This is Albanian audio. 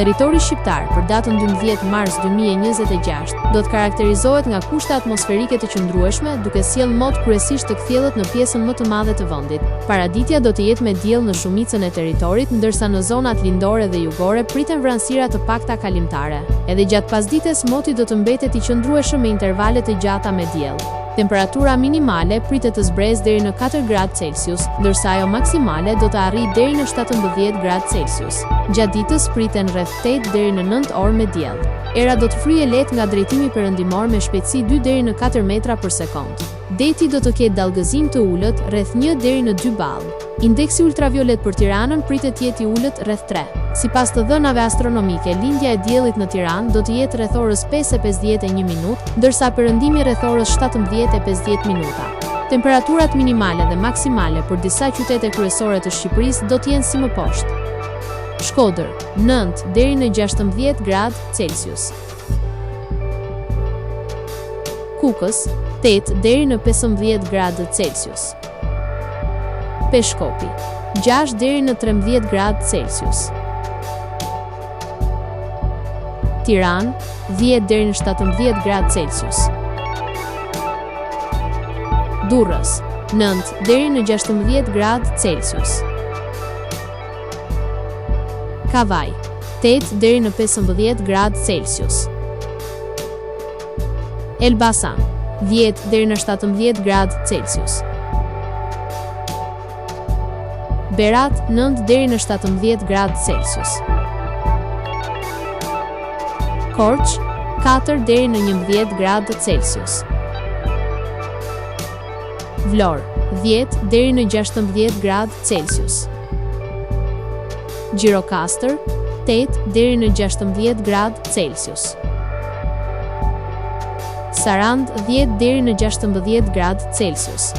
Territori shqiptar për datën 12 mars 2026 do të karakterizohet nga kushte atmosferike të qëndrueshme, duke sjellë mod kryesisht të kthjellët në pjesën më të madhe të vendit. Paraditja do të jetë me diell në shumicën e territorit, ndërsa në zonat lindore dhe jugore priten vranësira të pakta kalimtare. Edhe gjatë pasdites moti do të mbetet i qëndrueshëm me intervale të gjata me diell. Temperatura minimale pritet të zbresë deri në 4 gradë Celsius, ndërsa ajo maksimale do të arrijë deri në 17 gradë Celsius. Gjatë ditës priten rreth 8 deri në 9 orë me diell. Era do të fryjë lehtë nga drejtimi perëndimor me shpejtësi 2 deri në 4 metra për sekond. Deti do të ketë dallgëzim të ulët rreth 1 deri në 2 ballë. Indeksi ultraviolet për Tiranën pritet të jetë i ulët rreth 3. Sipas të dhënave astronomike, lindja e diellit në Tiranë do të jetë rreth orës 5:51 minutë, ndërsa perëndimi rreth orës 17:50 minuta. Temperaturat minimale dhe maksimale për disa qytete kryesore të Shqipërisë do të jenë si më poshtë. Shkodër, 9 deri në 16 gradë Celsius. Kukës, 8 deri në 15 gradë Celsius. Peshkopi, 6 deri në 13 gradë Celsius. Tiranë, 10 deri në 17 gradë Celsius. Durrës, 9 deri në 16 gradë Celsius. Kavaj, 8 deri në 15 gradë Celsius. Elbasan, 10 deri në 17 gradë Celsius. Berat, 9 deri në 17 gradë Celsius. Korç, 4 deri në 11 gradë Celsius. Vlorë, 10 deri në 16 gradë Celsius. Gjirokastër, 8 deri në 16 gradë Celsius. Sarand, 10 deri në 16 gradë Celsius.